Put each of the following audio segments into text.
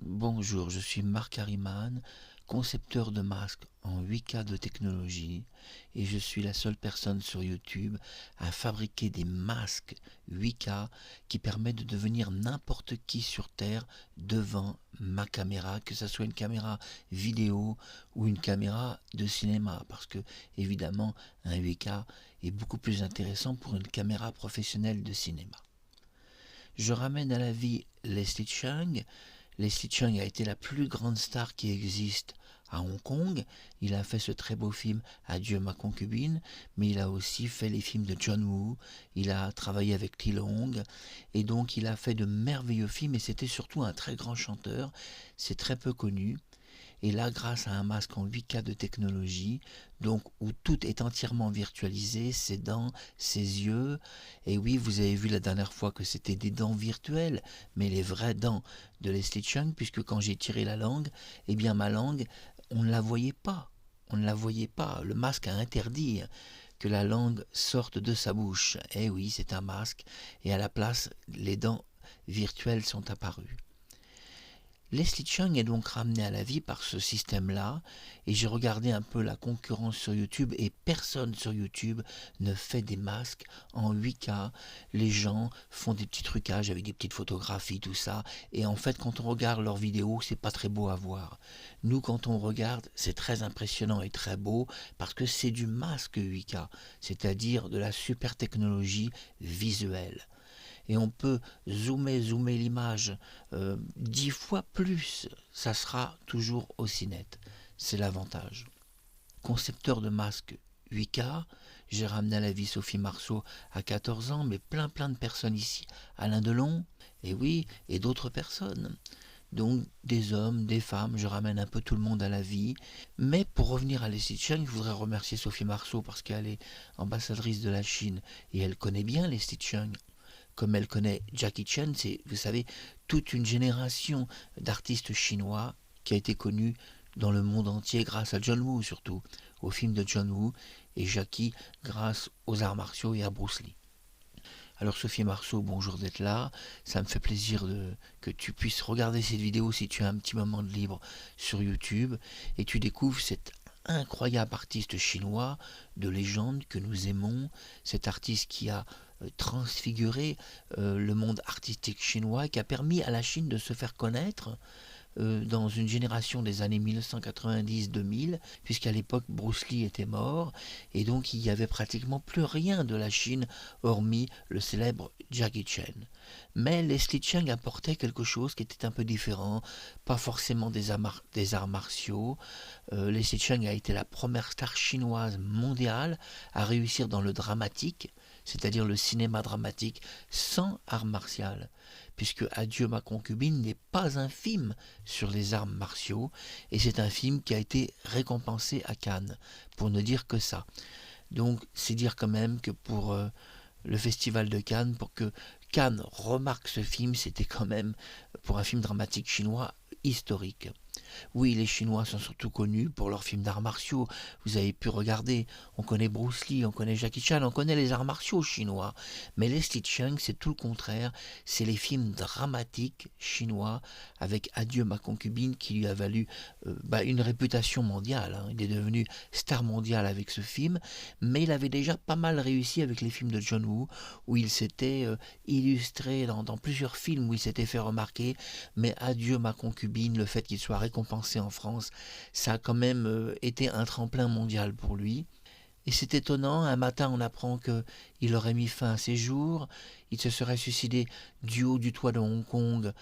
Bonjour, je suis Marc Harriman, concepteur de masques en 8K de technologie et je suis la seule personne sur YouTube à fabriquer des masques 8K qui permettent de devenir n'importe qui sur Terre devant ma caméra, que ce soit une caméra vidéo ou une caméra de cinéma, parce que évidemment un 8K est beaucoup plus intéressant pour une caméra professionnelle de cinéma. Je ramène à la vie Leslie Cheung. Leslie Cheung a été la plus grande star qui existe à Hong Kong. Il a fait ce très beau film Adieu ma concubine, mais il a aussi fait les films de John Woo, il a travaillé avec Lee Long, et donc il a fait de merveilleux films, et c'était surtout un très grand chanteur, c'est très peu connu. Et là, grâce à un masque en 8K de technologie, donc où tout est entièrement virtualisé, ses dents, ses yeux, et oui, vous avez vu la dernière fois que c'était des dents virtuelles, mais les vraies dents de Leslie Cheung, puisque quand j'ai tiré la langue, eh bien ma langue, on ne la voyait pas. On ne la voyait pas. Le masque a interdit que la langue sorte de sa bouche. Eh oui, c'est un masque, et à la place, les dents virtuelles sont apparues. Leslie Cheung est donc ramené à la vie par ce système-là, et j'ai regardé un peu la concurrence sur YouTube, et personne sur YouTube ne fait des masques en 8K. Les gens font des petits trucages avec des petites photographies, tout ça, et en fait quand on regarde leurs vidéos, c'est pas très beau à voir. Nous, quand on regarde, c'est très impressionnant et très beau, parce que c'est du masque 8K, c'est-à-dire de la super technologie visuelle, et on peut zoomer l'image 10 fois plus, ça sera toujours aussi net. C'est l'avantage. Concepteur de masques 8K, j'ai ramené à la vie Sophie Marceau à 14 ans, mais plein de personnes ici. Alain Delon, et oui, et d'autres personnes. Donc des hommes, des femmes, je ramène un peu tout le monde à la vie. Mais pour revenir à Leslie Cheung, je voudrais remercier Sophie Marceau parce qu'elle est ambassadrice de la Chine et elle connaît bien Leslie Cheung comme elle connaît Jackie Chan, c'est, vous savez, toute une génération d'artistes chinois qui a été connue dans le monde entier grâce à John Woo surtout, au film de John Woo, et Jackie grâce aux arts martiaux et à Bruce Lee. Alors Sophie Marceau, bonjour d'être là, ça me fait plaisir que tu puisses regarder cette vidéo si tu as un petit moment de libre sur YouTube, et tu découvres cet incroyable artiste chinois de légende que nous aimons, cet artiste qui a transfiguré le monde artistique chinois, qui a permis à la Chine de se faire connaître dans une génération des années 1990-2000, puisqu'à l'époque Bruce Lee était mort, et donc il n'y avait pratiquement plus rien de la Chine hormis le célèbre Jackie Chan. Mais Leslie Cheung apportait quelque chose qui était un peu différent, pas forcément des arts martiaux. Leslie Cheung a été la première star chinoise mondiale à réussir dans le dramatique, c'est-à-dire le cinéma dramatique sans art martial, puisque Adieu ma concubine n'est pas un film sur les arts martiaux, et c'est un film qui a été récompensé à Cannes, pour ne dire que ça. Donc c'est dire quand même que pour le festival de Cannes, pour que Cannes remarque ce film, c'était quand même, pour un film dramatique chinois, historique. Oui, les Chinois sont surtout connus pour leurs films d'arts martiaux. Vous avez pu regarder, on connaît Bruce Lee, on connaît Jackie Chan, on connaît les arts martiaux chinois. Mais Leslie Cheung, c'est tout le contraire. C'est les films dramatiques chinois avec Adieu ma concubine qui lui a valu une réputation mondiale, hein. Il est devenu star mondial avec ce film, mais il avait déjà pas mal réussi avec les films de John Woo, où il s'était illustré dans plusieurs films où il s'était fait remarquer. Mais Adieu ma concubine, le fait qu'il soit récompensé en France, ça a quand même été un tremplin mondial pour lui. Et c'est étonnant, un matin on apprend qu'il aurait mis fin à ses jours, il se serait suicidé du haut du toit de Hong Kong,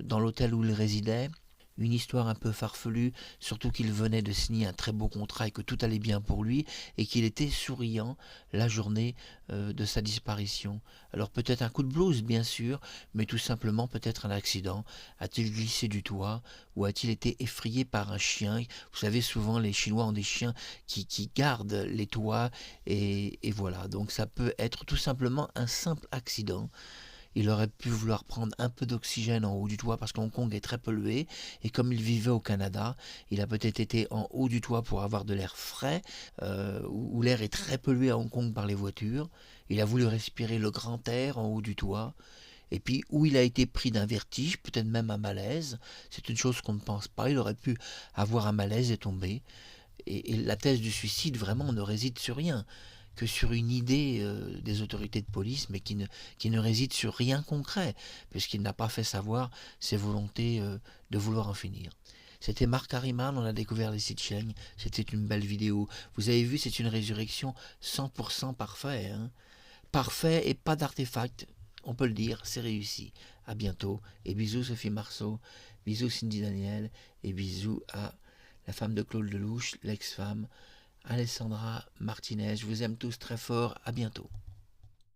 dans l'hôtel où il résidait. Une histoire un peu farfelue, surtout qu'il venait de signer un très beau contrat et que tout allait bien pour lui, et qu'il était souriant la journée de sa disparition. Alors peut-être un coup de blues, bien sûr, mais tout simplement peut-être un accident. A-t-il glissé du toit, ou a-t-il été effrayé par un chien? Vous savez, souvent les Chinois ont des chiens qui gardent les toits, et voilà. Donc ça peut être tout simplement un simple accident. Il aurait pu vouloir prendre un peu d'oxygène en haut du toit parce qu'Hong Kong est très pollué, et comme il vivait au Canada, il a peut-être été en haut du toit pour avoir de l'air frais, où l'air est très pollué à Hong Kong par les voitures. Il a voulu respirer le grand air en haut du toit, et puis où il a été pris d'un vertige, peut-être même un malaise. C'est une chose qu'on ne pense pas. Il aurait pu avoir un malaise et tomber. Et la thèse du suicide, vraiment, ne réside sur rien, que sur une idée des autorités de police, mais qui ne réside sur rien concret, puisqu'il n'a pas fait savoir ses volontés de vouloir en finir. C'était Marc Harriman, on a découvert les Sitcheng, c'était une belle vidéo. Vous avez vu, c'est une résurrection 100% parfait. Hein, parfait et pas d'artefact, on peut le dire, c'est réussi. À bientôt, et bisous Sophie Marceau, bisous Cindy Daniel, et bisous à la femme de Claude Lelouch, l'ex-femme, Alessandra Martinez. Je vous aime tous très fort, à bientôt.